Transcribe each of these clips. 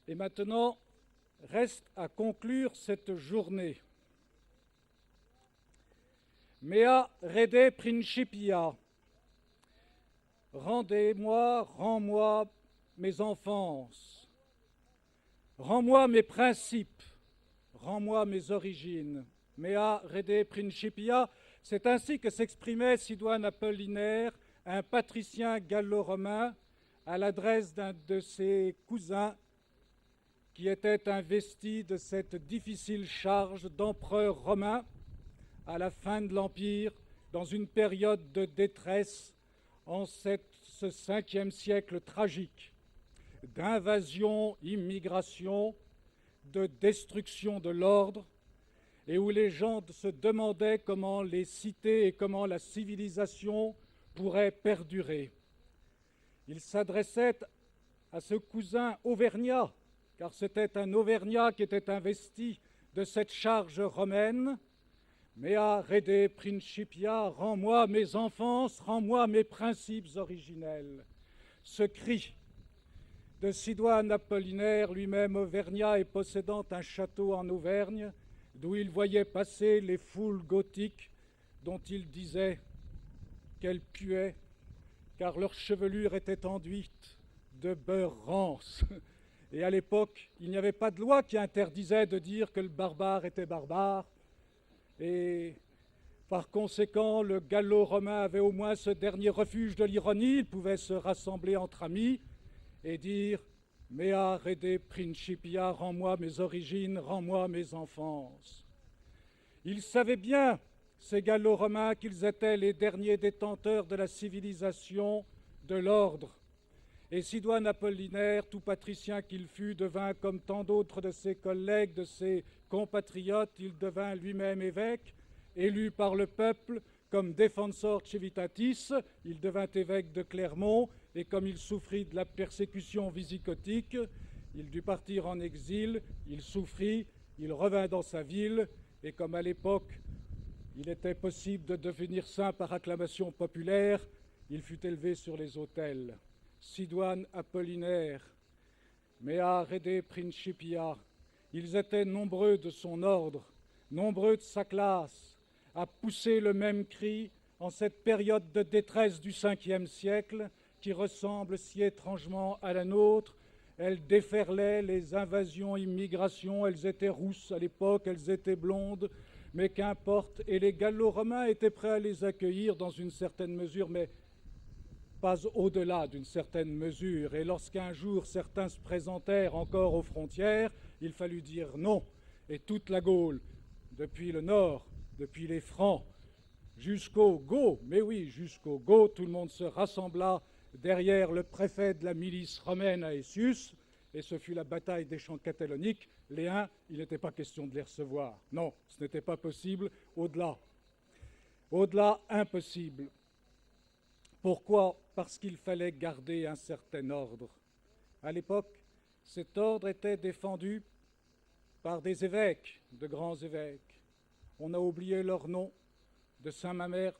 Et maintenant, reste à conclure cette journée. Mea rede principia. Rends-moi mes enfances. Rends-moi mes principes. Rends-moi mes origines. Mea rede principia. C'est ainsi que s'exprimait Sidoine Apollinaire, un patricien gallo-romain, à l'adresse d'un de ses cousins qui était investi de cette difficile charge d'empereur romain à la fin de l'Empire, dans une période de détresse en ce 5e siècle tragique, d'invasion, immigration, de destruction de l'ordre, et où les gens se demandaient comment les cités et comment la civilisation pourrait perdurer. Il s'adressait à ce cousin auvergnat, car c'était un auvergnat qui était investi de cette charge romaine. Mea rede principia, rends-moi mes enfances, rends-moi mes principes originels. Ce cri de Sidoine Apollinaire, lui-même auvergnat et possédant un château en Auvergne, d'où il voyait passer les foules gothiques dont il disait qu'elles puaient, car leur chevelure était enduite de beurre rance. Et à l'époque, il n'y avait pas de loi qui interdisait de dire que le barbare était barbare. Et par conséquent, le gallo-romain avait au moins ce dernier refuge de l'ironie. Il pouvait se rassembler entre amis et dire « Mea rede principia, rends-moi mes origines, rends-moi mes enfances ». Ils savaient bien, ces gallo-romains, qu'ils étaient les derniers détenteurs de la civilisation, de l'ordre. Et Sidoine Apollinaire, tout patricien qu'il fut, devint, comme tant d'autres de ses collègues, de ses compatriotes, il devint lui-même évêque, élu par le peuple comme Defensor Civitatis. Il devint évêque de Clermont, et comme il souffrit de la persécution visigotique, il dut partir en exil, il souffrit, il revint dans sa ville, et comme à l'époque, il était possible de devenir saint par acclamation populaire, il fut élevé sur les autels. Sidoine Apollinaire, Mea rede principia, ils étaient nombreux de son ordre, nombreux de sa classe, à pousser le même cri en cette période de détresse du 5e siècle qui ressemble si étrangement à la nôtre. Elles déferlaient, les invasions, immigrations, elles étaient rousses à l'époque, elles étaient blondes, mais qu'importe, et les gallo-romains étaient prêts à les accueillir dans une certaine mesure, mais pas au-delà d'une certaine mesure. Et lorsqu'un jour certains se présentèrent encore aux frontières, il fallut dire non. Et toute la Gaule, depuis le nord, depuis les Francs, jusqu'au Goths, mais oui, jusqu'au Goths, tout le monde se rassembla derrière le préfet de la milice romaine Aetius, et ce fut la bataille des champs cataloniques. Les Huns, il n'était pas question de les recevoir. Non, ce n'était pas possible, au-delà. Au-delà, impossible. Pourquoi? Parce qu'il fallait garder un certain ordre. À l'époque, cet ordre était défendu par des évêques, de grands évêques. On a oublié leur nom, de Saint-Mamère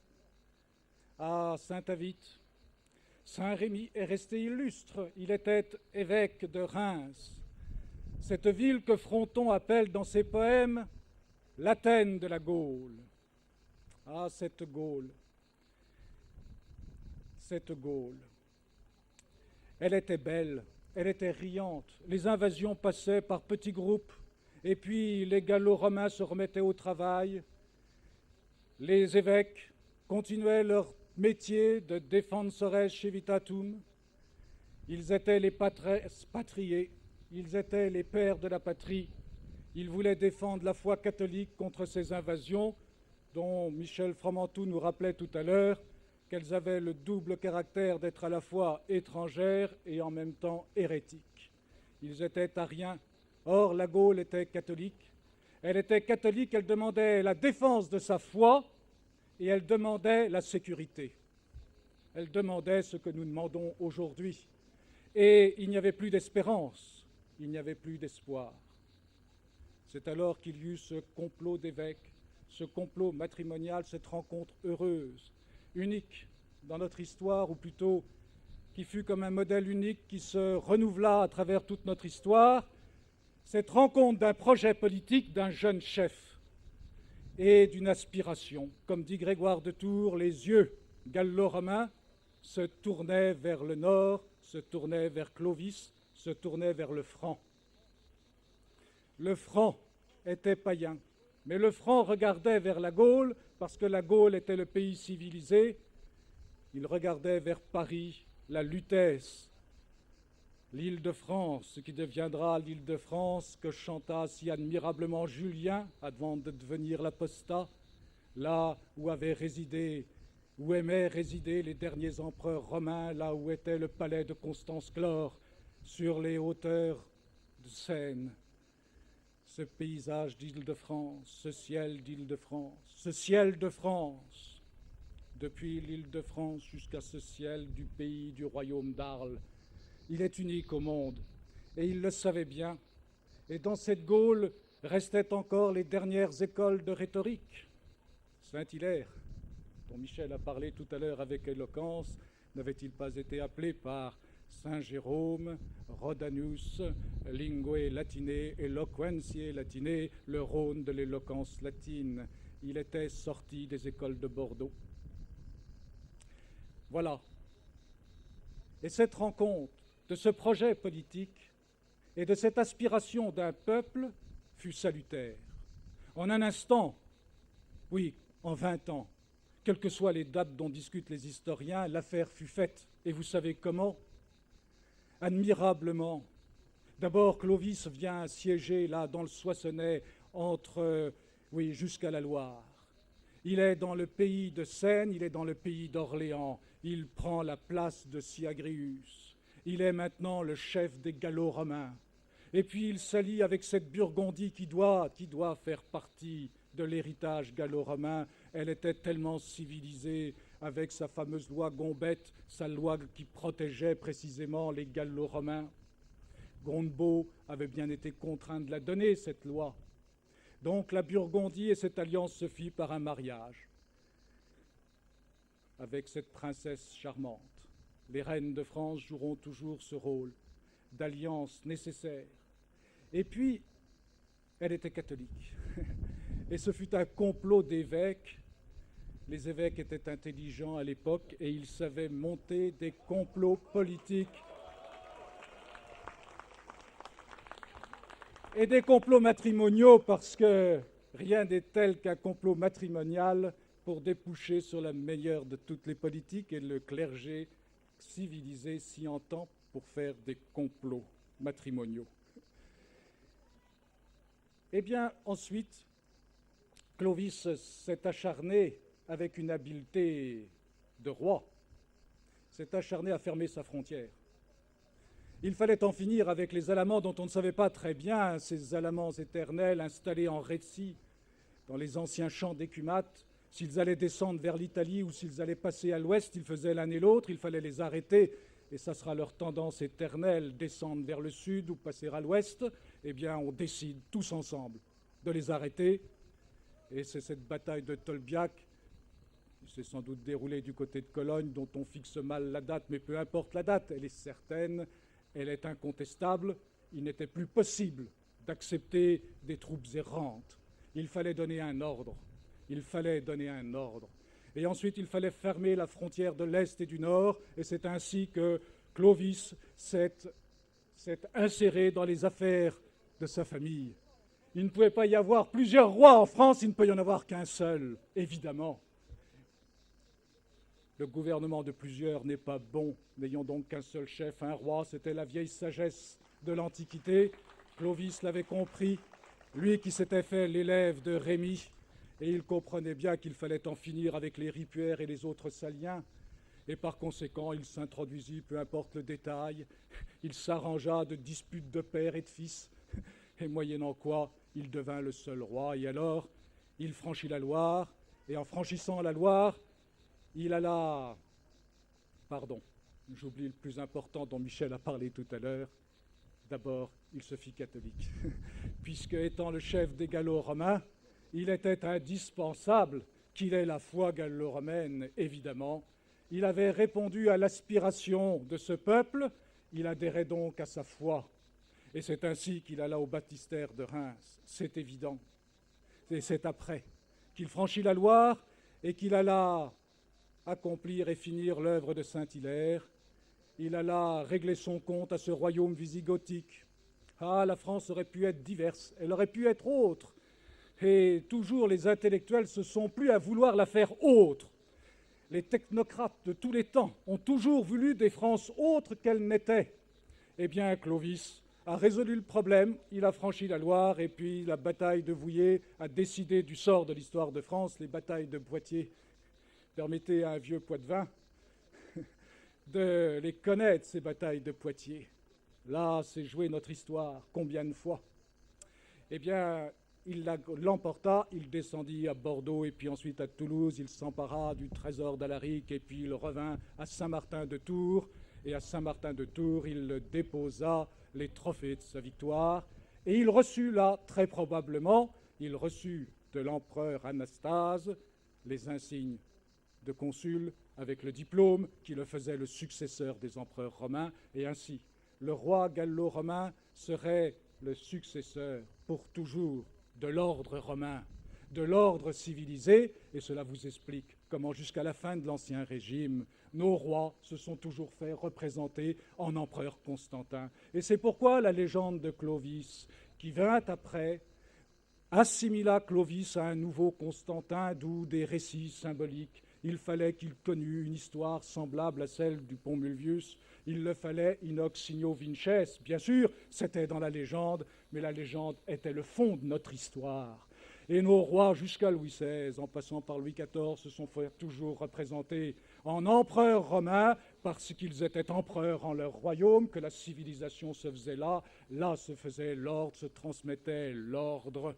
à Saint-Avite. Saint-Rémy est resté illustre, il était évêque de Reims. Cette ville que Fronton appelle dans ses poèmes l'Athènes de la Gaule. Ah, cette Gaule. Cette Gaule. Elle était belle, elle était riante. Les invasions passaient par petits groupes, et puis les gallo-romains se remettaient au travail. Les évêques continuaient leur métier de defensores civitatum. Ils étaient les patriés, ils étaient les pères de la patrie. Ils voulaient défendre la foi catholique contre ces invasions, dont Michel Fromentou nous rappelait tout à l'heure qu'elles avaient le double caractère d'être à la fois étrangères et en même temps hérétiques. Ils étaient ariens. Or, la Gaule était catholique. Elle était catholique, elle demandait la défense de sa foi et elle demandait la sécurité. Elle demandait ce que nous demandons aujourd'hui. Et il n'y avait plus d'espérance, il n'y avait plus d'espoir. C'est alors qu'il y eut ce complot d'évêques, ce complot matrimonial, cette rencontre heureuse, unique dans notre histoire, ou plutôt qui fut comme un modèle unique qui se renouvela à travers toute notre histoire, cette rencontre d'un projet politique d'un jeune chef et d'une aspiration. Comme dit Grégoire de Tours, les yeux gallo-romains se tournaient vers le nord, se tournaient vers Clovis, se tournaient vers le franc. Le franc était païen, mais le franc regardait vers la Gaule parce que la Gaule était le pays civilisé. Il regardait vers Paris, la Lutèce, l'Île-de-France, ce qui deviendra l'Île-de-France que chanta si admirablement Julien avant de devenir l'apostat, là où avaient résidé, où aimaient résider les derniers empereurs romains, là où était le palais de Constance Chlore, sur les hauteurs de Seine. Ce paysage d'Île-de-France, ce ciel d'Île-de-France, ce ciel de France, depuis l'Île-de-France jusqu'à ce ciel du pays du royaume d'Arles, il est unique au monde, et il le savait bien. Et dans cette Gaule restaient encore les dernières écoles de rhétorique. Saint-Hilaire, dont Michel a parlé tout à l'heure avec éloquence, n'avait-il pas été appelé par Saint Jérôme, Rhodanus, lingue latine, eloquentiae latine, le Rhône de l'éloquence latine. Il était sorti des écoles de Bordeaux. Voilà. Et cette rencontre de ce projet politique et de cette aspiration d'un peuple fut salutaire. En un instant, oui, en 20 ans, quelles que soient les dates dont discutent les historiens, l'affaire fut faite. Et vous savez comment ? Admirablement. D'abord, Clovis vient siéger là dans le Soissonnais jusqu'à la Loire. Il est dans le pays de Seine, il est dans le pays d'Orléans. Il prend la place de Syagrius. Il est maintenant le chef des Gallo-romains. Et puis il s'allie avec cette Burgondie qui doit faire partie de l'héritage gallo-romain. Elle était tellement civilisée avec sa fameuse loi Gombette, sa loi qui protégeait précisément les Gallo-romains. Gondebaud avait bien été contraint de la donner, cette loi. Donc la Burgondie et cette alliance se fit par un mariage avec cette princesse charmante. Les reines de France joueront toujours ce rôle d'alliance nécessaire. Et puis, elle était catholique. Et ce fut un complot d'évêques. Les évêques étaient intelligents à l'époque et ils savaient monter des complots politiques et des complots matrimoniaux, parce que rien n'est tel qu'un complot matrimonial pour déboucher sur la meilleure de toutes les politiques, et le clergé civilisé s'y entend pour faire des complots matrimoniaux. Eh bien, ensuite, Clovis s'est acharné avec une habileté de roi, s'est acharné à fermer sa frontière. Il fallait en finir avec les Alamans dont on ne savait pas très bien, ces Alamans éternels installés en Rétie, dans les anciens champs d'écumates, s'ils allaient descendre vers l'Italie ou s'ils allaient passer à l'ouest, ils faisaient l'un et l'autre, il fallait les arrêter, et ça sera leur tendance éternelle, descendre vers le sud ou passer à l'ouest. Eh bien, on décide tous ensemble de les arrêter, et c'est cette bataille de Tolbiac, qui s'est sans doute déroulée du côté de Cologne, dont on fixe mal la date, mais peu importe la date, elle est certaine, elle est incontestable. Il n'était plus possible d'accepter des troupes errantes. Il fallait donner un ordre. Il fallait donner un ordre. Et ensuite, il fallait fermer la frontière de l'Est et du Nord, et c'est ainsi que Clovis s'est inséré dans les affaires de sa famille. Il ne pouvait pas y avoir plusieurs rois en France, il ne peut y en avoir qu'un seul, évidemment. Le gouvernement de plusieurs n'est pas bon, n'ayons donc qu'un seul chef, un roi, c'était la vieille sagesse de l'Antiquité. Clovis l'avait compris, lui qui s'était fait l'élève de Rémy, et il comprenait bien qu'il fallait en finir avec les Ripuaires et les autres Saliens, et par conséquent il s'introduisit, peu importe le détail, il s'arrangea de disputes de père et de fils, et moyennant quoi il devint le seul roi. Et alors il franchit la Loire, et en franchissant la Loire, il alla... Pardon, j'oublie le plus important dont Michel a parlé tout à l'heure. D'abord, il se fit catholique, puisque étant le chef des Gallo-romains, il était indispensable qu'il ait la foi gallo-romaine, évidemment. Il avait répondu à l'aspiration de ce peuple, il adhérait donc à sa foi. Et c'est ainsi qu'il alla au baptistère de Reims, c'est évident. Et c'est après qu'il franchit la Loire et qu'il alla accomplir et finir l'œuvre de Saint-Hilaire. Il alla régler son compte à ce royaume visigothique. Ah, la France aurait pu être diverse, elle aurait pu être autre. Et toujours les intellectuels se sont plu à vouloir la faire autre. Les technocrates de tous les temps ont toujours voulu des France autres qu'elles n'étaient. Eh bien, Clovis a résolu le problème, il a franchi la Loire, et puis la bataille de Vouillers a décidé du sort de l'histoire de France, les batailles de Poitiers. Permettez à un vieux Poitevin de les connaître, ces batailles de Poitiers. Là, c'est joué notre histoire, combien de fois? Eh bien, il l'emporta, il descendit à Bordeaux et puis ensuite à Toulouse, il s'empara du trésor d'Alaric et puis il revint à Saint-Martin-de-Tours. Et à Saint-Martin-de-Tours, il déposa les trophées de sa victoire. Et il reçut là, très probablement, il reçut de l'empereur Anastase les insignes de consul avec le diplôme qui le faisait le successeur des empereurs romains. Et ainsi, le roi gallo-romain serait le successeur pour toujours de l'ordre romain, de l'ordre civilisé, et cela vous explique comment jusqu'à la fin de l'Ancien Régime, nos rois se sont toujours fait représenter en empereur Constantin. Et c'est pourquoi la légende de Clovis, qui vint après, assimila Clovis à un nouveau Constantin, d'où des récits symboliques. Il fallait qu'il connût une histoire semblable à celle du pont Mulvius. Il le fallait inox signo vinces. Bien sûr, c'était dans la légende, mais la légende était le fond de notre histoire. Et nos rois, jusqu'à Louis XVI, en passant par Louis XIV, se sont fait toujours représenter en empereurs romains parce qu'ils étaient empereurs en leur royaume, que la civilisation se faisait là. Là se faisait l'ordre, se transmettait l'ordre.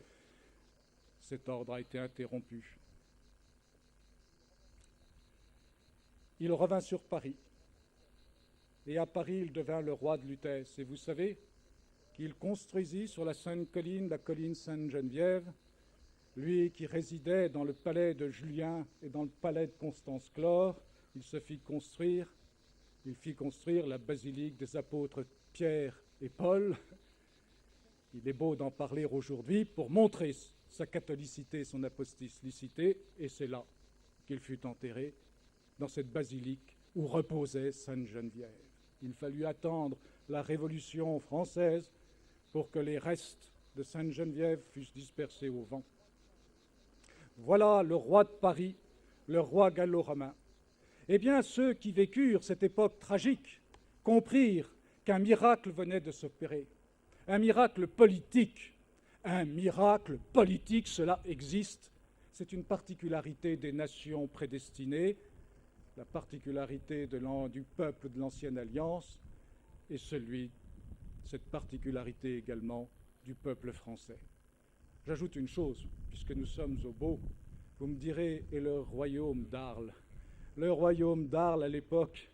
Cet ordre a été interrompu. Il revint sur Paris. Et à Paris, il devint le roi de Lutèce. Et vous savez qu'il construisit sur la Sainte Colline, la colline Sainte-Geneviève, lui qui résidait dans le palais de Julien et dans le palais de Constance Chlore, il fit construire la basilique des apôtres Pierre et Paul. Il est beau d'en parler aujourd'hui pour montrer sa catholicité, son apostolicité, et c'est là qu'il fut enterré, dans cette basilique où reposait Sainte-Geneviève. Il fallut attendre la Révolution française pour que les restes de Sainte-Geneviève fussent dispersés au vent. Voilà le roi de Paris, le roi gallo-romain. Eh bien, ceux qui vécurent cette époque tragique comprirent qu'un miracle venait de s'opérer. Un miracle politique. Un miracle politique, cela existe. C'est une particularité des nations prédestinées, la particularité du peuple de l'Ancienne Alliance et cette particularité également du peuple français. J'ajoute une chose, puisque nous sommes au beau, vous me direz, et le royaume d'Arles. Le royaume d'Arles, à l'époque,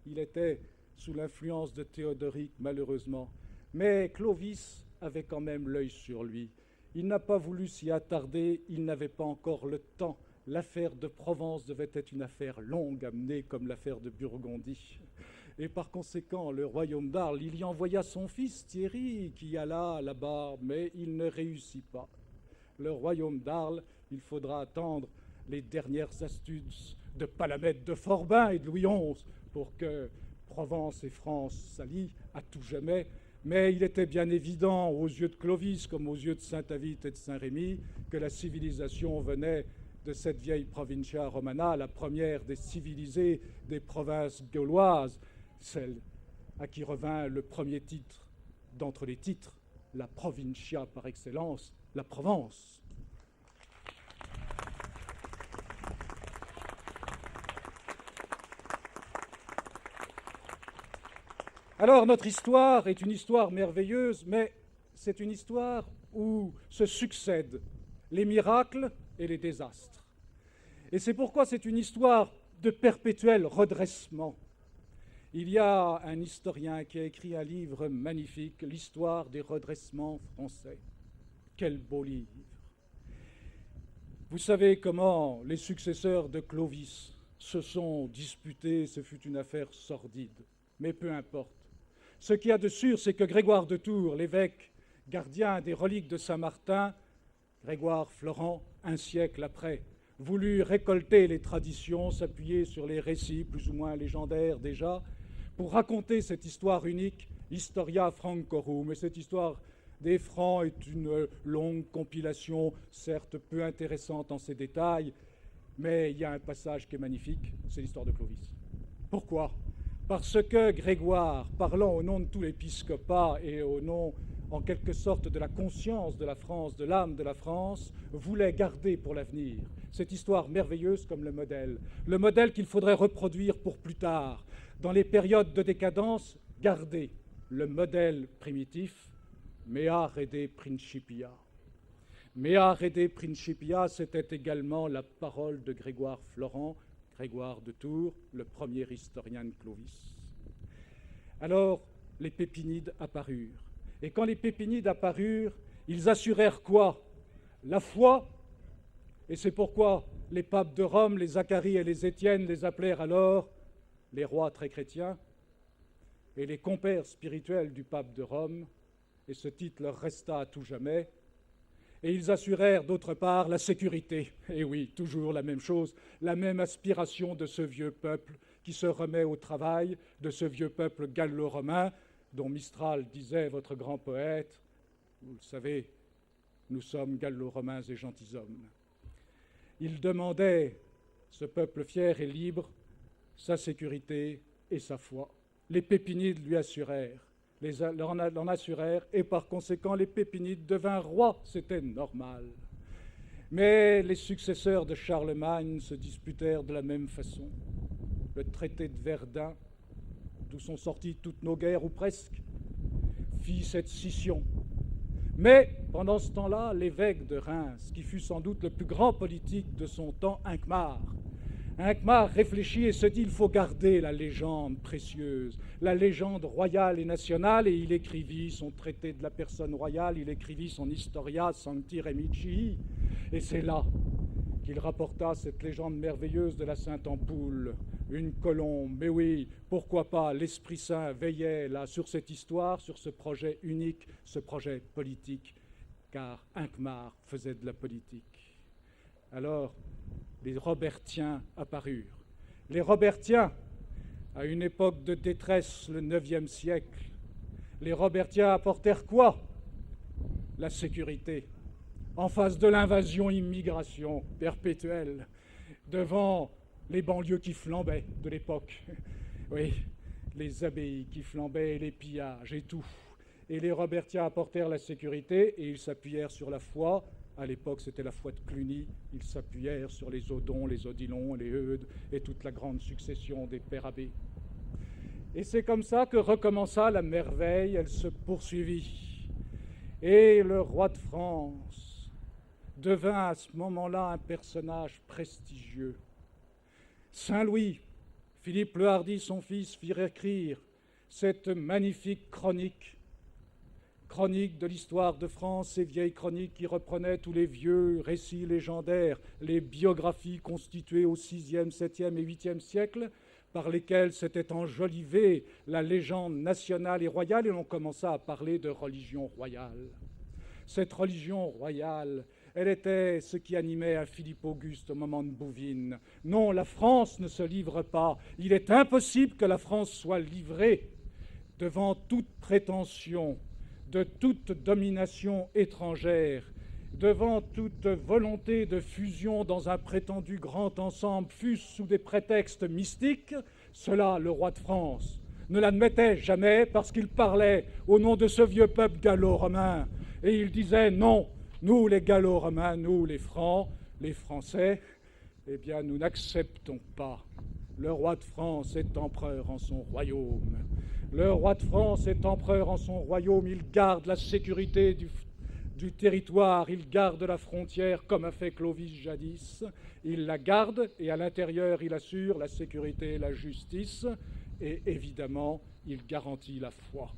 il était sous l'influence de Théodoric, malheureusement. Mais Clovis avait quand même l'œil sur lui. Il n'a pas voulu s'y attarder, il n'avait pas encore le temps. L'affaire de Provence devait être une affaire longue à mener, comme l'affaire de Burgondie. Et par conséquent, le royaume d'Arles, il y envoya son fils Thierry, qui alla là-bas, mais il ne réussit pas. Le royaume d'Arles, il faudra attendre les dernières astuces de Palamède de Forbin et de Louis XI pour que Provence et France s'allient à tout jamais. Mais il était bien évident aux yeux de Clovis, comme aux yeux de Saint-Avit et de Saint-Rémy, que la civilisation venait de cette vieille provincia romana, la première des civilisées des provinces gauloises, celle à qui revint le premier titre d'entre les titres, la provincia par excellence, la Provence. Alors notre histoire est une histoire merveilleuse, mais c'est une histoire où se succèdent les miracles et les désastres. Et c'est pourquoi c'est une histoire de perpétuel redressement. Il y a un historien qui a écrit un livre magnifique, L'histoire des redressements français. Quel beau livre! Vous savez comment les successeurs de Clovis se sont disputés, ce fut une affaire sordide, mais peu importe. Ce qu'il y a de sûr, c'est que Grégoire de Tours, l'évêque gardien des reliques de Saint-Martin, Grégoire Florent, un siècle après, voulut récolter les traditions, s'appuyer sur les récits plus ou moins légendaires déjà, pour raconter cette histoire unique, Historia Francorum. Et cette histoire des Francs est une longue compilation, certes peu intéressante en ses détails, mais il y a un passage qui est magnifique, c'est l'histoire de Clovis. Pourquoi ? Parce que Grégoire, parlant au nom de tout l'épiscopat et au nom, en quelque sorte, de la conscience de la France, de l'âme de la France, voulait garder pour l'avenir cette histoire merveilleuse comme le modèle qu'il faudrait reproduire pour plus tard. Dans les périodes de décadence, garder le modèle primitif, mea rede principia. Mea rede principia, c'était également la parole de Grégoire Florent, Grégoire de Tours, le premier historien de Clovis. Alors, les Pépinides apparurent. Et quand les Pépinides apparurent, ils assurèrent quoi? La foi. Et c'est pourquoi les papes de Rome, les Zacharie et les Étienne, les appelèrent alors les rois très chrétiens et les compères spirituels du pape de Rome, et ce titre leur resta à tout jamais. Et ils assurèrent d'autre part la sécurité. Et oui, toujours la même chose, la même aspiration de ce vieux peuple qui se remet au travail, de ce vieux peuple gallo-romain dont Mistral disait, votre grand poète, vous le savez, nous sommes gallo-romains et gentilshommes. Il demandait, ce peuple fier et libre, sa sécurité et sa foi. Les Pépinides lui assurèrent, l'en assurèrent, et par conséquent les Pépinides devinrent rois, c'était normal. Mais les successeurs de Charlemagne se disputèrent de la même façon. Le traité de Verdun, d'où sont sorties toutes nos guerres, ou presque, fit cette scission. Mais pendant ce temps-là, l'évêque de Reims, qui fut sans doute le plus grand politique de son temps, Hincmar réfléchit et se dit il faut garder la légende précieuse, la légende royale et nationale, et il écrivit son traité de la personne royale, il écrivit son Historia Sancti Remigii, et c'est là qu'il rapporta cette légende merveilleuse de la Sainte-Ampoule, une colombe. Mais oui, pourquoi pas, l'Esprit Saint veillait là sur cette histoire, sur ce projet unique, ce projet politique, car Hincmar faisait de la politique. Alors, les Robertiens apparurent. Les Robertiens, à une époque de détresse, le IXe siècle, les Robertiens apportèrent quoi? La sécurité. En face de l'invasion-immigration perpétuelle, devant les banlieues qui flambaient de l'époque, oui, les abbayes qui flambaient, les pillages et tout. Et les Robertiens apportèrent la sécurité et ils s'appuyèrent sur la foi. À l'époque, c'était la foi de Cluny. Ils s'appuyèrent sur les Odons, les Odilons, les Eudes et toute la grande succession des pères abbés. Et c'est comme ça que recommença la merveille, elle se poursuivit. Et le roi de France devint à ce moment-là un personnage prestigieux. Saint-Louis, Philippe le Hardi, son fils, firent écrire cette magnifique chronique de l'histoire de France, ces vieilles chroniques qui reprenaient tous les vieux récits légendaires, les biographies constituées au VIe, VIIe et VIIIe siècle, par lesquelles s'était enjolivée la légende nationale et royale, et l'on commença à parler de religion royale. Cette religion royale, elle était ce qui animait un Philippe Auguste au moment de Bouvines. Non, la France ne se livre pas. Il est impossible que la France soit livrée devant toute prétention de toute domination étrangère, devant toute volonté de fusion dans un prétendu grand ensemble, fût-ce sous des prétextes mystiques. Cela, le roi de France ne l'admettait jamais parce qu'il parlait au nom de ce vieux peuple gallo-romain. Et il disait non, nous les gallo-romains, nous les Francs, les Français, eh bien nous n'acceptons pas. Le roi de France est empereur en son royaume. Le roi de France est empereur en son royaume, il garde la sécurité du territoire, il garde la frontière comme a fait Clovis jadis. Il la garde et à l'intérieur il assure la sécurité et la justice et évidemment il garantit la foi.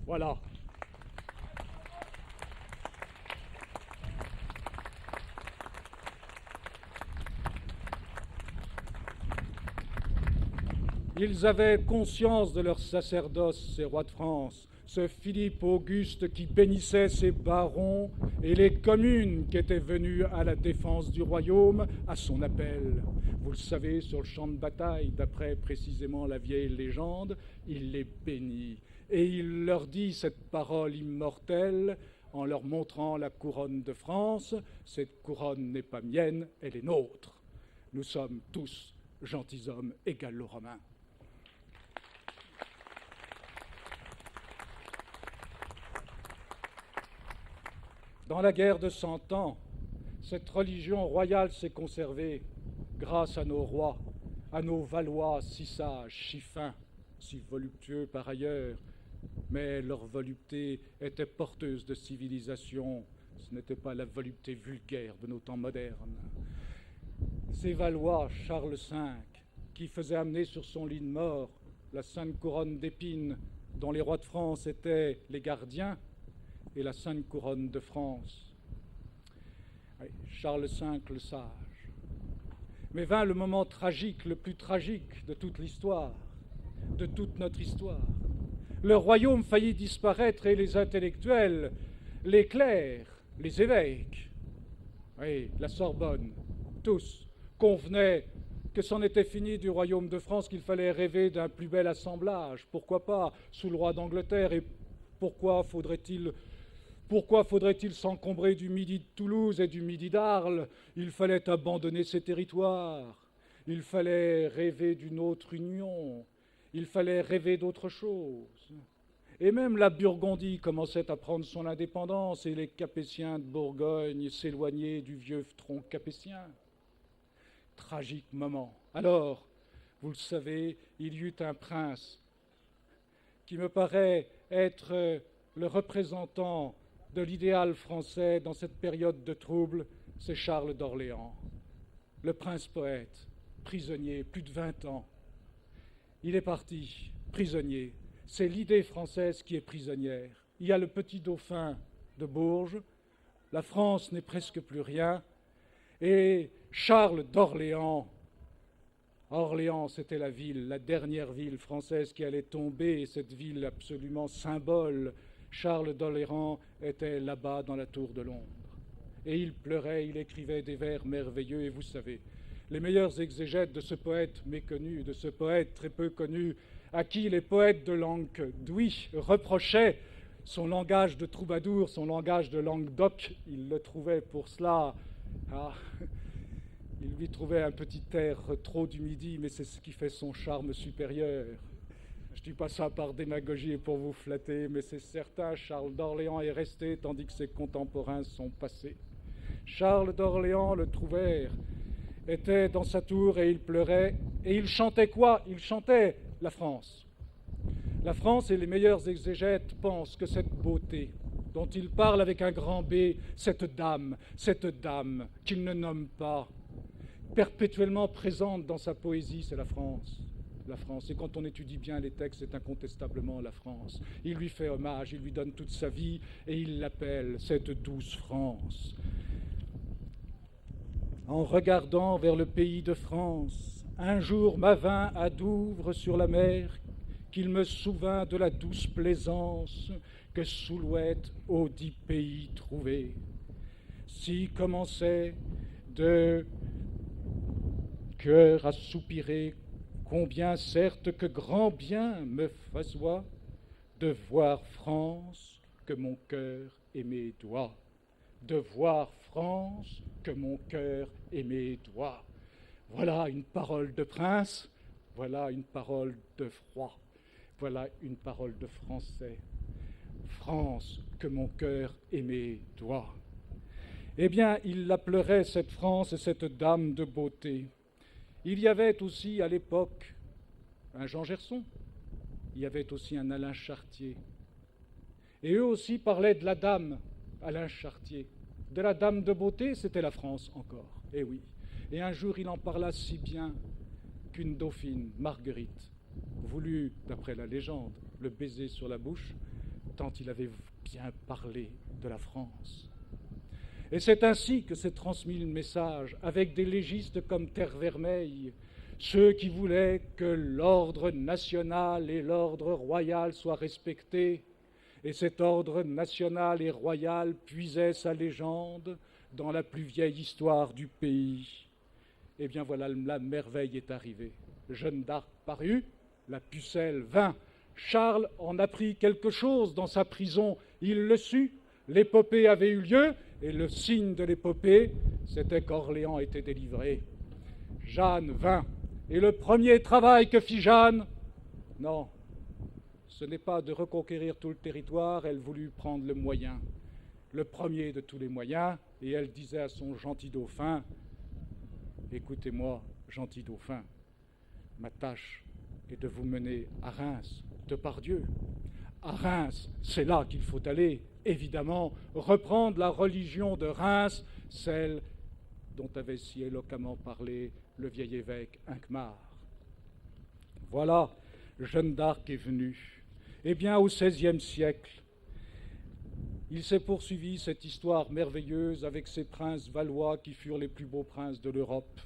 Voilà. Ils avaient conscience de leur sacerdoce, ces rois de France, ce Philippe Auguste qui bénissait ses barons et les communes qui étaient venues à la défense du royaume à son appel. Vous le savez, sur le champ de bataille, d'après précisément la vieille légende, il les bénit. Et il leur dit cette parole immortelle en leur montrant la couronne de France. Cette couronne n'est pas mienne, elle est nôtre. Nous sommes tous gentilshommes et gallo-romains. Dans la guerre de 100 ans, cette religion royale s'est conservée grâce à nos rois, à nos Valois si sages, si fins, si voluptueux par ailleurs, mais leur volupté était porteuse de civilisation. Ce n'était pas la volupté vulgaire de nos temps modernes. Ces Valois, Charles V, qui faisait amener sur son lit de mort la sainte couronne d'épines dont les rois de France étaient les gardiens, et la sainte couronne de France. Oui, Charles V le sage. Mais vint le moment tragique, le plus tragique de toute l'histoire, de toute notre histoire. Le royaume faillit disparaître et les intellectuels, les clercs, les évêques, oui, la Sorbonne, tous convenaient que c'en était fini du royaume de France, qu'il fallait rêver d'un plus bel assemblage. Pourquoi pas sous le roi d'Angleterre, et pourquoi faudrait-il s'encombrer du midi de Toulouse et du midi d'Arles? Il fallait abandonner ces territoires. Il fallait rêver d'une autre union. Il fallait rêver d'autre chose. Et même la Burgondie commençait à prendre son indépendance et les Capétiens de Bourgogne s'éloignaient du vieux tronc capétien. Tragique moment. Alors, vous le savez, il y eut un prince qui me paraît être le représentant de l'idéal français dans cette période de trouble, c'est Charles d'Orléans, le prince poète, prisonnier, plus de 20 ans. Il est parti, prisonnier. C'est l'idée française qui est prisonnière. Il y a le petit dauphin de Bourges, la France n'est presque plus rien, et Charles d'Orléans, Orléans, c'était la ville, la dernière ville française qui allait tomber, cette ville absolument symbole. Charles d'Orléans était là-bas dans la tour de Londres. Et il pleurait, il écrivait des vers merveilleux, et vous savez, les meilleurs exégètes de ce poète méconnu, de ce poète très peu connu, à qui les poètes de langue d'Ouï reprochaient son langage de troubadour, son langage de Languedoc, il le trouvait pour cela. Il lui trouvait un petit air trop du midi, mais c'est ce qui fait son charme supérieur. Je ne dis pas ça par démagogie et pour vous flatter, mais c'est certain, Charles d'Orléans est resté tandis que ses contemporains sont passés. Charles d'Orléans, le trouvère, était dans sa tour et il pleurait. Et il chantait quoi? Il chantait la France. La France, et les meilleurs exégètes pensent que cette beauté dont il parle avec un grand B, cette dame qu'il ne nomme pas, perpétuellement présente dans sa poésie, c'est la France. La France, et quand on étudie bien les textes, c'est incontestablement la France. Il lui fait hommage, il lui donne toute sa vie, et il l'appelle cette douce France. En regardant vers le pays de France, un jour m'avint à Douvres sur la mer, qu'il me souvint de la douce plaisance que sous l'ouette aux 10 pays trouvés. Si commençait de cœur à soupirer, combien certes que grand bien me fasoit de voir France que mon cœur aimé doit, de voir France que mon cœur aimé doit. Voilà une parole de prince, voilà une parole de roi, voilà une parole de français. France que mon cœur aimé doit. Eh bien, il la pleurait, cette France et cette dame de beauté. Il y avait aussi à l'époque un Jean Gerson, il y avait aussi un Alain Chartier. Et eux aussi parlaient de la dame, Alain Chartier. De la dame de beauté, c'était la France encore, eh oui. Et un jour, il en parla si bien qu'une dauphine, Marguerite, voulut, d'après la légende, le baiser sur la bouche, tant il avait bien parlé de la France. Et c'est ainsi que s'est transmis le message, avec des légistes comme Terre Vermeille, ceux qui voulaient que l'ordre national et l'ordre royal soient respectés, et cet ordre national et royal puisait sa légende dans la plus vieille histoire du pays. Eh bien voilà, la merveille est arrivée. Jeanne d'Arc parut, la pucelle vint. Charles en apprit quelque chose dans sa prison, il le sut, l'épopée avait eu lieu, et le signe de l'épopée, c'était qu'Orléans était délivré. Jeanne vint, et le premier travail que fit Jeanne, non, ce n'est pas de reconquérir tout le territoire, elle voulut prendre le moyen, le premier de tous les moyens, et elle disait à son gentil dauphin, « Écoutez-moi, gentil dauphin, ma tâche est de vous mener à Reims, de par Dieu. À Reims, c'est là qu'il faut aller, évidemment, reprendre la religion de Reims, celle dont avait si éloquemment parlé le vieil évêque Hincmar. Voilà, Jeanne d'Arc est venue. Eh bien, au XVIe siècle, il s'est poursuivi cette histoire merveilleuse avec ces princes valois qui furent les plus beaux princes de l'Europe.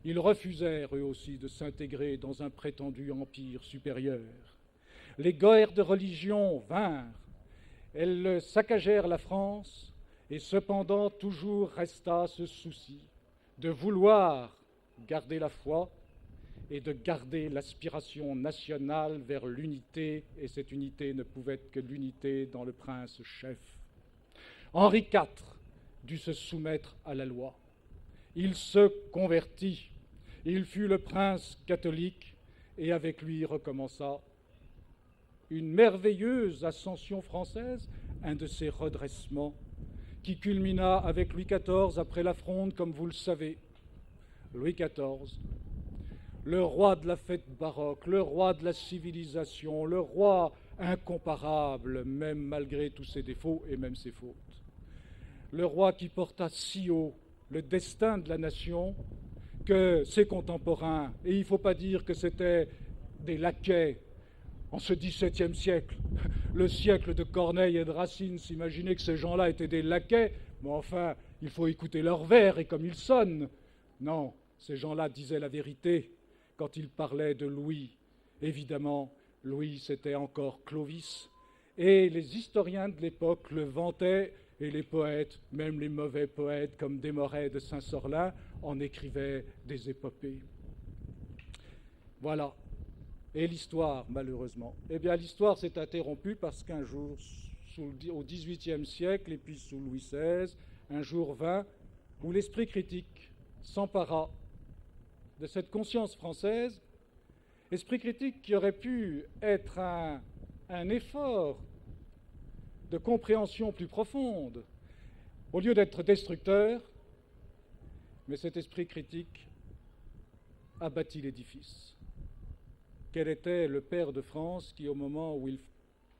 Ils refusèrent, eux aussi, de s'intégrer dans un prétendu empire supérieur. Les guerres de religion vinrent, elles saccagèrent la France, et cependant toujours resta ce souci de vouloir garder la foi et de garder l'aspiration nationale vers l'unité, et cette unité ne pouvait être que l'unité dans le prince chef. Henri IV dut se soumettre à la loi. Il se convertit, il fut le prince catholique, et avec lui recommença une merveilleuse ascension française, un de ses redressements, qui culmina avec Louis XIV après la Fronde, comme vous le savez. Louis XIV, le roi de la fête baroque, le roi de la civilisation, le roi incomparable, même malgré tous ses défauts et même ses fautes. Le roi qui porta si haut le destin de la nation que ses contemporains, et il ne faut pas dire que c'était des laquais en ce XVIIe siècle, le siècle de Corneille et de Racine, s'imaginer que ces gens-là étaient des laquais, mais enfin, il faut écouter leurs vers et comme ils sonnent. Non, ces gens-là disaient la vérité quand ils parlaient de Louis. Évidemment, Louis, c'était encore Clovis, et les historiens de l'époque le vantaient, et les poètes, même les mauvais poètes comme Desmarais de Saint-Sorlin, en écrivaient des épopées. Voilà. Et l'histoire, malheureusement. Eh bien, l'histoire s'est interrompue parce qu'un jour, au XVIIIe siècle, et puis sous Louis XVI, un jour vint où l'esprit critique s'empara de cette conscience française, esprit critique qui aurait pu être un effort de compréhension plus profonde, au lieu d'être destructeur, mais cet esprit critique a bâti l'édifice. Quel était le père de France qui, au moment où il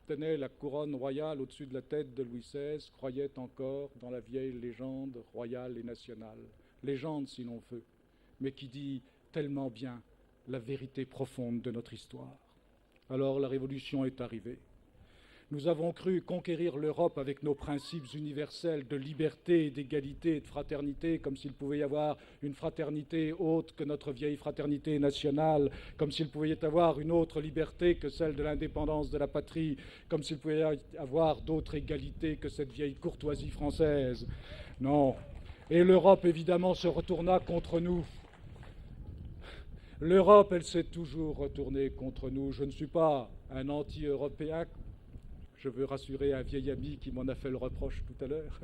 tenait la couronne royale au-dessus de la tête de Louis XVI, croyait encore dans la vieille légende royale et nationale, légende si l'on veut, mais qui dit tellement bien la vérité profonde de notre histoire. Alors la Révolution est arrivée. Nous avons cru conquérir l'Europe avec nos principes universels de liberté, d'égalité et de fraternité, comme s'il pouvait y avoir une fraternité autre que notre vieille fraternité nationale, comme s'il pouvait y avoir une autre liberté que celle de l'indépendance de la patrie, comme s'il pouvait y avoir d'autres égalités que cette vieille courtoisie française. Non. Et l'Europe, évidemment, se retourna contre nous. L'Europe, elle s'est toujours retournée contre nous. Je ne suis pas un anti-européen. Je veux rassurer un vieil ami qui m'en a fait le reproche tout à l'heure.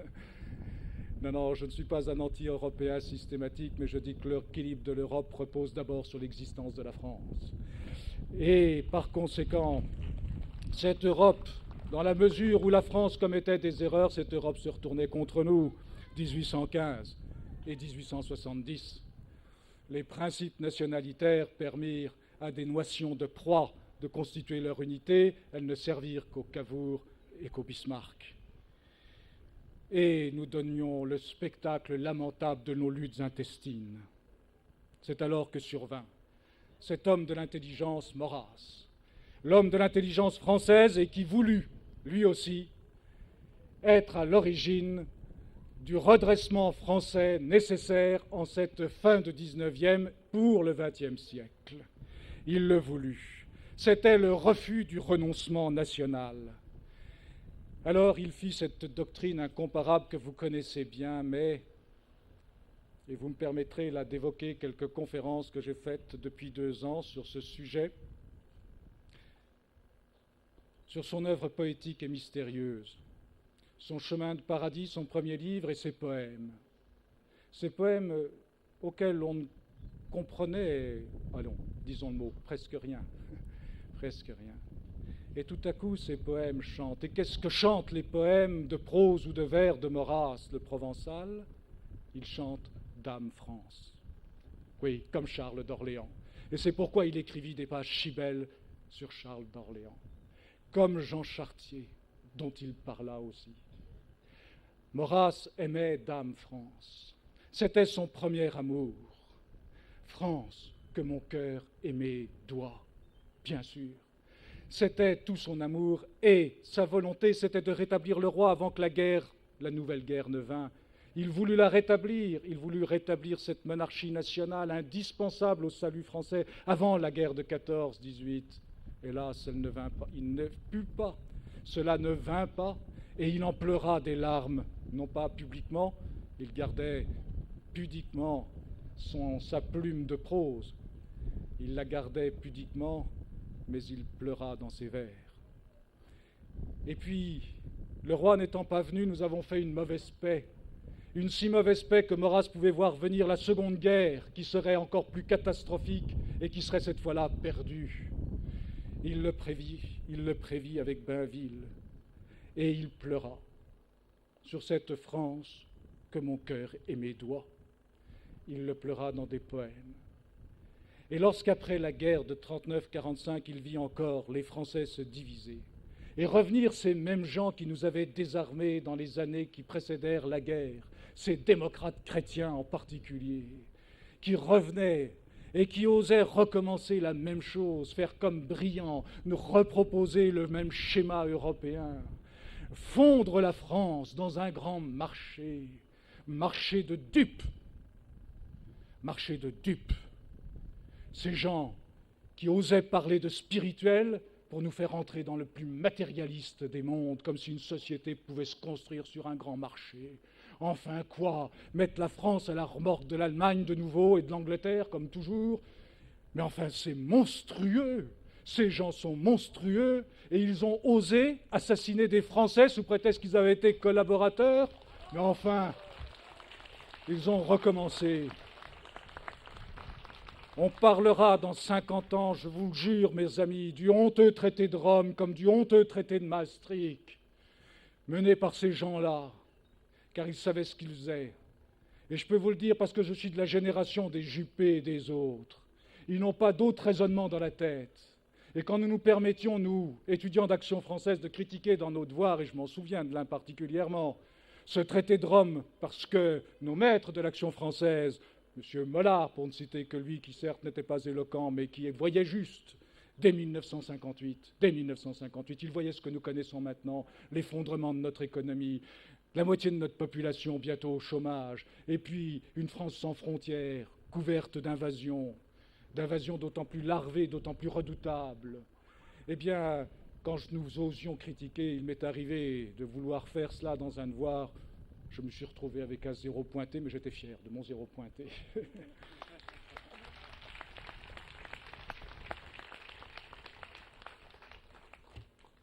Non, je ne suis pas un anti-européen systématique, mais je dis que l'équilibre de l'Europe repose d'abord sur l'existence de la France. Et par conséquent, cette Europe, dans la mesure où la France commettait des erreurs, cette Europe se retournait contre nous, 1815 et 1870. Les principes nationalitaires permirent à des nations de proie de constituer leur unité, elles ne servirent qu'au Cavour et qu'au Bismarck. Et nous donnions le spectacle lamentable de nos luttes intestines. C'est alors que survint cet homme de l'intelligence Maurras, l'homme de l'intelligence française et qui voulut, lui aussi, être à l'origine du redressement français nécessaire en cette fin de 19e pour le XXe siècle. Il le voulut. C'était le refus du renoncement national. Alors il fit cette doctrine incomparable que vous connaissez bien, mais, et vous me permettrez là d'évoquer quelques conférences que j'ai faites depuis 2 ans sur ce sujet, sur son œuvre poétique et mystérieuse, son chemin de paradis, son premier livre et ses poèmes. Ces poèmes auxquels on ne comprenait, allons, disons le mot, presque rien, presque rien. Et tout à coup, ces poèmes chantent. Et qu'est-ce que chantent les poèmes de prose ou de vers de Maurras, le provençal? Ils chantent Dame France. Oui, comme Charles d'Orléans. Et c'est pourquoi il écrivit des pages si belles sur Charles d'Orléans. Comme Jean Chartier, dont il parla aussi. Maurras aimait Dame France. C'était son premier amour. France que mon cœur aimé doit, bien sûr. C'était tout son amour et sa volonté, c'était de rétablir le roi avant que la nouvelle guerre ne vînt. Il voulut la rétablir, il voulut rétablir cette monarchie nationale indispensable au salut français avant la guerre de 14-18. Hélas, elle ne vint pas, il ne put pas, cela ne vint pas, et il en pleura des larmes, non pas publiquement, il gardait pudiquement sa plume de prose, il la gardait pudiquement, mais il pleura dans ses vers. Et puis, le roi n'étant pas venu, nous avons fait une mauvaise paix. Une si mauvaise paix que Maurras pouvait voir venir la Seconde Guerre, qui serait encore plus catastrophique et qui serait cette fois-là perdue. Il le prévit avec Bainville, et il pleura sur cette France que mon cœur aimé doit. Il le pleura dans des poèmes. Et lorsqu'après la guerre de 39-45, il vit encore les Français se diviser, et revenir ces mêmes gens qui nous avaient désarmés dans les années qui précédèrent la guerre, ces démocrates chrétiens en particulier, qui revenaient et qui osaient recommencer la même chose, faire comme Briand, nous reproposer le même schéma européen, fondre la France dans un grand marché, marché de dupes, marché de dupes. Ces gens qui osaient parler de spirituel pour nous faire entrer dans le plus matérialiste des mondes, comme si une société pouvait se construire sur un grand marché. Enfin quoi? Mettre la France à la remorque de l'Allemagne de nouveau et de l'Angleterre, comme toujours? Mais enfin, c'est monstrueux. Ces gens sont monstrueux et ils ont osé assassiner des Français sous prétexte qu'ils avaient été collaborateurs. Mais enfin, ils ont recommencé. On parlera dans 50 ans, je vous le jure, mes amis, du honteux traité de Rome comme du honteux traité de Maastricht, mené par ces gens-là, car ils savaient ce qu'ils faisaient. Et je peux vous le dire parce que je suis de la génération des Juppé et des autres. Ils n'ont pas d'autre raisonnement dans la tête. Et quand nous nous permettions, nous, étudiants d'Action française, de critiquer dans nos devoirs, et je m'en souviens de l'un particulièrement, ce traité de Rome, parce que nos maîtres de l'Action française, M. Mollard, pour ne citer que lui, qui certes n'était pas éloquent, mais qui voyait juste, dès 1958, il voyait ce que nous connaissons maintenant, l'effondrement de notre économie, la moitié de notre population bientôt au chômage, et puis une France sans frontières, couverte d'invasions d'autant plus larvées, d'autant plus redoutables. Eh bien, quand nous osions critiquer, il m'est arrivé de vouloir faire cela dans un devoir. Je me suis retrouvé avec un 0 pointé, mais j'étais fier de mon 0 pointé.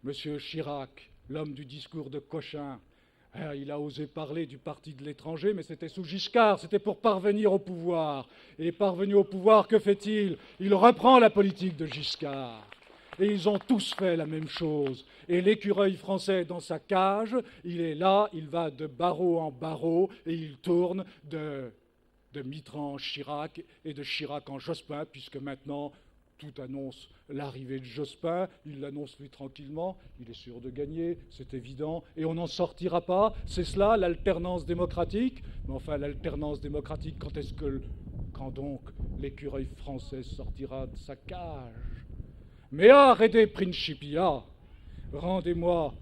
Monsieur Chirac, l'homme du discours de Cochin, il a osé parler du parti de l'étranger, mais c'était sous Giscard, c'était pour parvenir au pouvoir. Et parvenu au pouvoir, que fait-il? Il reprend la politique de Giscard. Et ils ont tous fait la même chose. Et l'écureuil français dans sa cage, il est là, il va de barreau en barreau, et il tourne de Mitterrand en Chirac et de Chirac en Jospin, puisque maintenant tout annonce l'arrivée de Jospin, il l'annonce lui tranquillement, il est sûr de gagner, c'est évident, et on n'en sortira pas, c'est cela l'alternance démocratique. Mais enfin, l'alternance démocratique, quand donc l'écureuil français sortira de sa cage? Mea rede principia, rendez-moi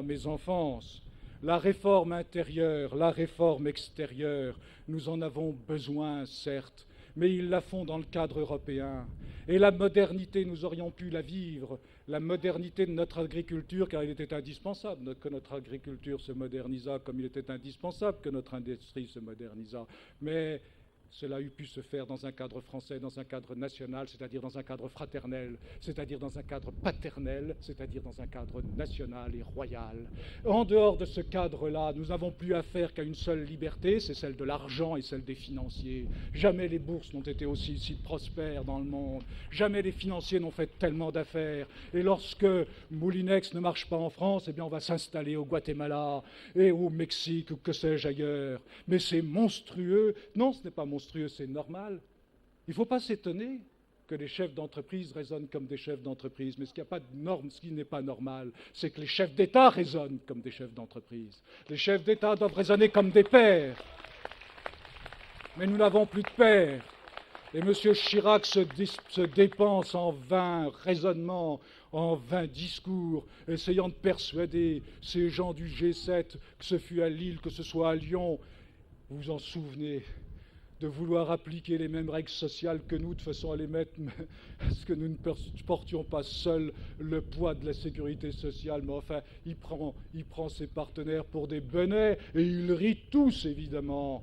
mes enfances, La réforme intérieure, la réforme extérieure, nous en avons besoin, certes, mais ils la font dans le cadre européen. Et la modernité, nous aurions pu la vivre, la modernité de notre agriculture, car il était indispensable que notre agriculture se modernisât, comme il était indispensable que notre industrie se modernisât. Mais cela eût pu se faire dans un cadre français, dans un cadre national, c'est-à-dire dans un cadre fraternel, c'est-à-dire dans un cadre paternel, c'est-à-dire dans un cadre national et royal. En dehors de ce cadre-là, nous n'avons plus affaire qu'à une seule liberté, c'est celle de l'argent et celle des financiers. Jamais les bourses n'ont été aussi prospères dans le monde. Jamais les financiers n'ont fait tellement d'affaires. Et lorsque Moulinex ne marche pas en France, eh bien on va s'installer au Guatemala et au Mexique ou que sais-je ailleurs. Mais c'est monstrueux. Non, ce n'est pas monstrueux. C'est normal. Il ne faut pas s'étonner que les chefs d'entreprise raisonnent comme des chefs d'entreprise. Mais ce qui n'est pas normal, c'est que les chefs d'État raisonnent comme des chefs d'entreprise. Les chefs d'État doivent raisonner comme des pères. Mais nous n'avons plus de pères. Et M. Chirac se dépense en vains raisonnements, en vains discours, essayant de persuader ces gens du G7, que ce fût à Lille, que ce soit à Lyon. Vous vous en souvenez de vouloir appliquer les mêmes règles sociales que nous, de façon à les mettre, à ce que nous ne portions pas seuls le poids de la sécurité sociale. Mais enfin, il prend ses partenaires pour des benets, et ils rient tous, évidemment.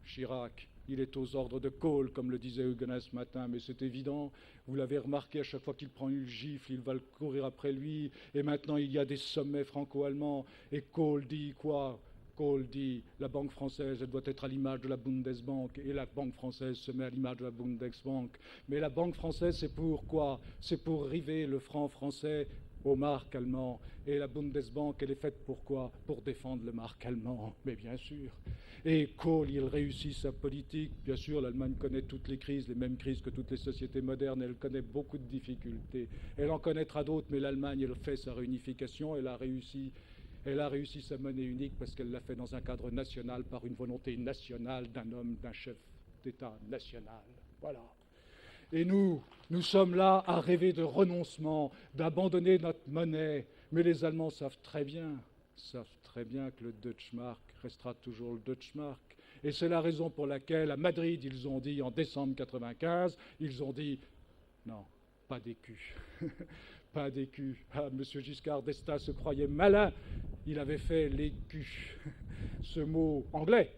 Chirac, il est aux ordres de Kohl, comme le disait Huguenin ce matin, mais c'est évident. Vous l'avez remarqué, à chaque fois qu'il prend une gifle, il va courir après lui. Et maintenant, il y a des sommets franco-allemands. Et Kohl dit quoi ? Kohl dit la Banque française, elle doit être à l'image de la Bundesbank, et la Banque française se met à l'image de la Bundesbank. Mais la Banque française, c'est pour quoi ? C'est pour river le franc français au marque allemand. Et la Bundesbank, elle est faite pour quoi ? Pour défendre le marque allemand, mais bien sûr. Et Kohl, il réussit sa politique. Bien sûr, l'Allemagne connaît toutes les crises, les mêmes crises que toutes les sociétés modernes. Elle connaît beaucoup de difficultés. Elle en connaîtra d'autres, mais l'Allemagne, elle fait sa réunification, elle a réussi sa monnaie unique parce qu'elle l'a fait dans un cadre national, par une volonté nationale d'un homme, d'un chef d'État national. Voilà. Et nous sommes là à rêver de renoncement, d'abandonner notre monnaie. Mais les Allemands savent très bien que le Deutschmark restera toujours le Deutschmark. Et c'est la raison pour laquelle, à Madrid, ils ont dit, en décembre 1995, ils ont dit, non, pas d'écu. Pas d'écu. Ah, M. Giscard d'Estaing se croyait malin. Il avait fait l'écu. Ce mot anglais,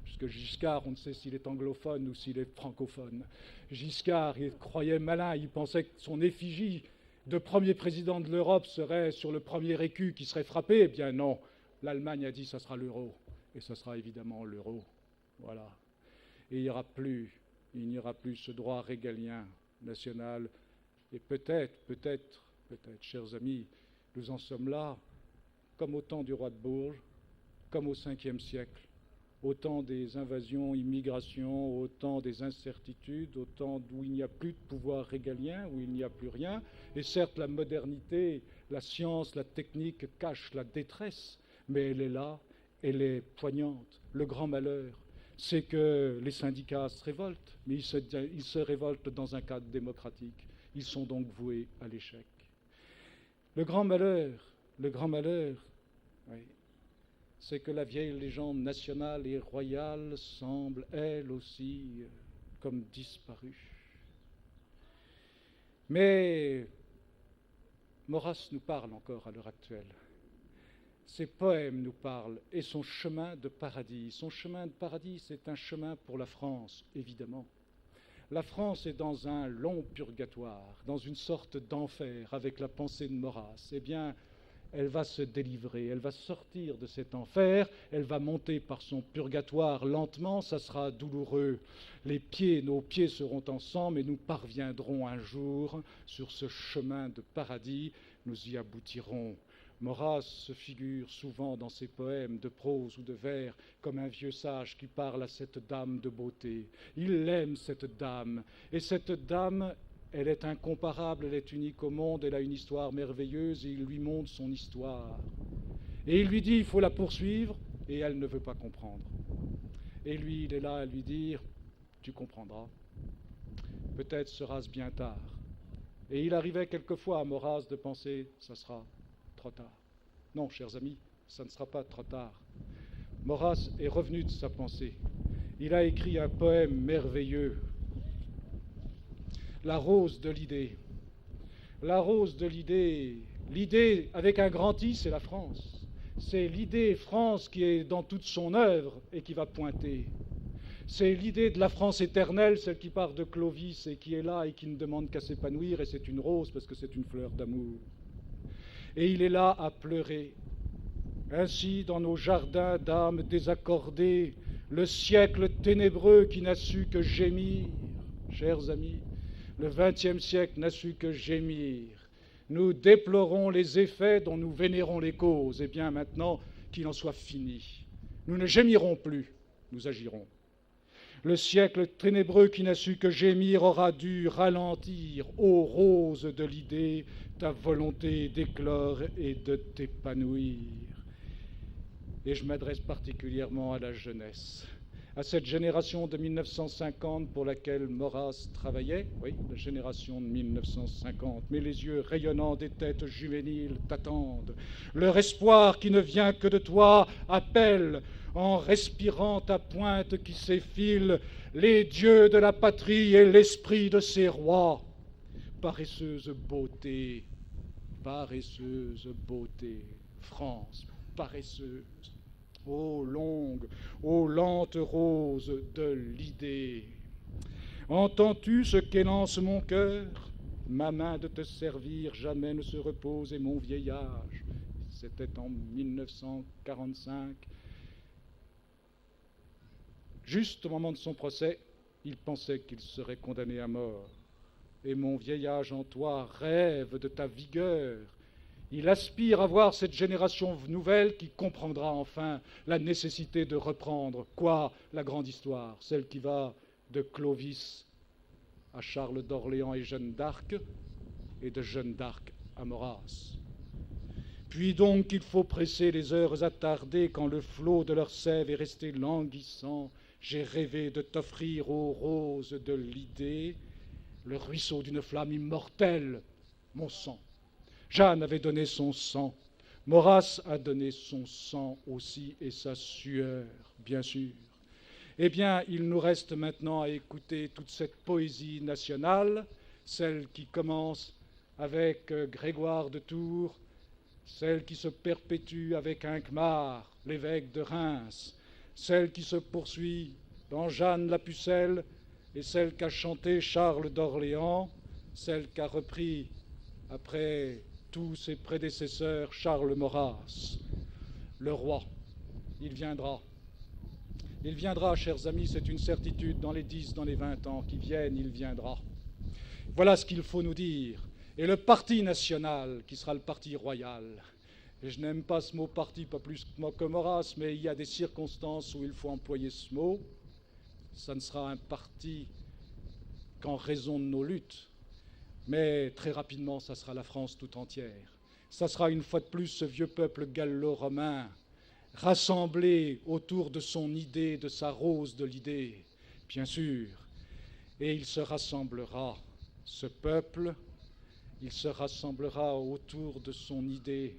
puisque Giscard, on ne sait s'il est anglophone ou s'il est francophone. Giscard, il croyait malin. Il pensait que son effigie de premier président de l'Europe serait sur le premier écu qui serait frappé. Eh bien non. L'Allemagne a dit ça sera l'euro. Et ça sera évidemment l'euro. Voilà. Et il n'y aura plus ce droit régalien national. Et peut-être, chers amis, nous en sommes là, comme au temps du roi de Bourges, comme au Ve siècle, au temps des invasions, immigrations, au temps des incertitudes, au temps où il n'y a plus de pouvoir régalien, où il n'y a plus rien. Et certes, la modernité, la science, la technique cachent la détresse, mais elle est là, elle est poignante. Le grand malheur, c'est que les syndicats se révoltent, mais ils se révoltent dans un cadre démocratique. Ils sont donc voués à l'échec. Le grand malheur, oui, c'est que la vieille légende nationale et royale semble, elle aussi, comme disparue. Mais Maurras nous parle encore à l'heure actuelle. Ses poèmes nous parlent, et son chemin de paradis. Son chemin de paradis, c'est un chemin pour la France, évidemment. La France est dans un long purgatoire, dans une sorte d'enfer avec la pensée de Maurras. Eh bien, elle va se délivrer, elle va sortir de cet enfer, elle va monter par son purgatoire lentement, ça sera douloureux. Nos pieds seront ensemble et nous parviendrons un jour sur ce chemin de paradis, nous y aboutirons. Maurras se figure souvent dans ses poèmes de prose ou de vers comme un vieux sage qui parle à cette dame de beauté. Il aime cette dame, et cette dame, elle est incomparable, elle est unique au monde, elle a une histoire merveilleuse, et il lui montre son histoire. Et il lui dit, il faut la poursuivre, et elle ne veut pas comprendre. Et lui, il est là à lui dire, tu comprendras, peut-être sera-ce bien tard. Et il arrivait quelquefois à Maurras de penser, ça sera trop tard. Non, chers amis, ça ne sera pas trop tard. Maurras est revenu de sa pensée. Il a écrit un poème merveilleux, La rose de l'idée. La rose de l'idée, l'idée avec un grand I, c'est la France. C'est l'idée France qui est dans toute son œuvre et qui va pointer. C'est l'idée de la France éternelle, celle qui part de Clovis et qui est là et qui ne demande qu'à s'épanouir, et c'est une rose parce que c'est une fleur d'amour. Et il est là à pleurer. Ainsi, dans nos jardins d'âmes désaccordées, le siècle ténébreux qui n'a su que gémir, chers amis, le XXe siècle n'a su que gémir. Nous déplorons les effets dont nous vénérons les causes. Eh bien, maintenant, qu'il en soit fini. Nous ne gémirons plus, nous agirons. Le siècle ténébreux qui n'a su que gémir aura dû ralentir, ô rose de l'idée, ta volonté d'éclore et de t'épanouir. Et je m'adresse particulièrement à la jeunesse, à cette génération de 1950 pour laquelle Maurras travaillait, oui, la génération de 1950, mais les yeux rayonnants des têtes juvéniles t'attendent. Leur espoir qui ne vient que de toi appelle, en respirant ta pointe qui s'effile, les dieux de la patrie et l'esprit de ses rois. Paresseuse beauté, France, paresseuse. Ô longue, ô lente rose de l'idée, entends-tu ce qu'élance mon cœur? Ma main de te servir jamais ne se repose et mon vieil âge. C'était en 1945. Juste au moment de son procès, il pensait qu'il serait condamné à mort. Et mon vieil âge en toi rêve de ta vigueur. Il aspire à voir cette génération nouvelle qui comprendra enfin la nécessité de reprendre, quoi, la grande histoire, celle qui va de Clovis à Charles d'Orléans et Jeanne d'Arc, et de Jeanne d'Arc à Maurras. Puis donc il faut presser les heures attardées quand le flot de leur sève est resté languissant. J'ai rêvé de t'offrir aux roses de l'idée le ruisseau d'une flamme immortelle, mon sang. Jeanne avait donné son sang, Maurras a donné son sang aussi et sa sueur, bien sûr. Eh bien, il nous reste maintenant à écouter toute cette poésie nationale, celle qui commence avec Grégoire de Tours, celle qui se perpétue avec Hincmar, l'évêque de Reims, celle qui se poursuit dans Jeanne la Pucelle et celle qu'a chantée Charles d'Orléans, celle qu'a repris après tous ses prédécesseurs, Charles Maurras, le roi. Il viendra. Il viendra, chers amis, c'est une certitude, dans les 10, dans les 20 ans qui viennent, il viendra. Voilà ce qu'il faut nous dire. Et le parti national, qui sera le parti royal, et je n'aime pas ce mot parti, pas plus que Maurras, mais il y a des circonstances où il faut employer ce mot, ça ne sera un parti qu'en raison de nos luttes. Mais très rapidement, ça sera la France tout entière. Ça sera une fois de plus ce vieux peuple gallo-romain, rassemblé autour de son idée, de sa rose de l'idée, bien sûr. Et il se rassemblera, ce peuple, il se rassemblera autour de son idée.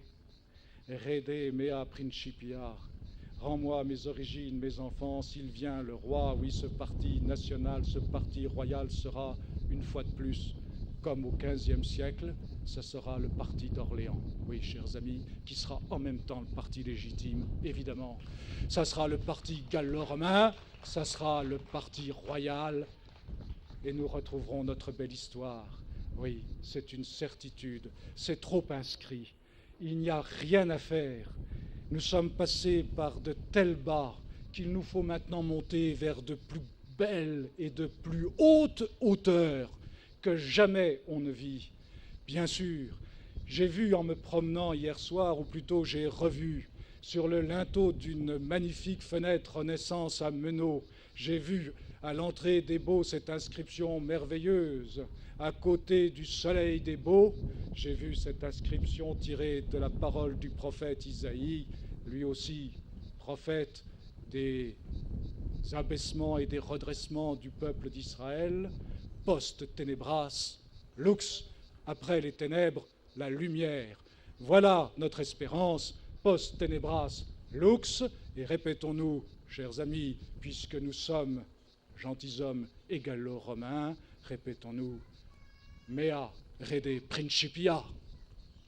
Rede mea principia, rends-moi mes origines, mes enfants, s'il vient le roi, oui, ce parti national, ce parti royal sera, une fois de plus, comme au XVe siècle, ce sera le parti d'Orléans, oui, chers amis, qui sera en même temps le parti légitime, évidemment. Ça sera le parti gallo-romain, ça sera le parti royal, et nous retrouverons notre belle histoire. Oui, c'est une certitude, c'est trop inscrit. Il n'y a rien à faire. Nous sommes passés par de tels bas qu'il nous faut maintenant monter vers de plus belles et de plus hautes hauteurs que jamais on ne vit. Bien sûr, j'ai vu en me promenant hier soir, ou plutôt j'ai revu, sur le linteau d'une magnifique fenêtre Renaissance à Meneaux, j'ai vu à l'entrée des Baux cette inscription merveilleuse. À côté du soleil des Baux, j'ai vu cette inscription tirée de la parole du prophète Isaïe, lui aussi prophète des abaissements et des redressements du peuple d'Israël. Post ténébras, lux, après les ténèbres, la lumière. Voilà notre espérance, post tenebras lux, et répétons-nous, chers amis, puisque nous sommes gentilshommes et gallo-romains, répétons-nous, mea rede principia.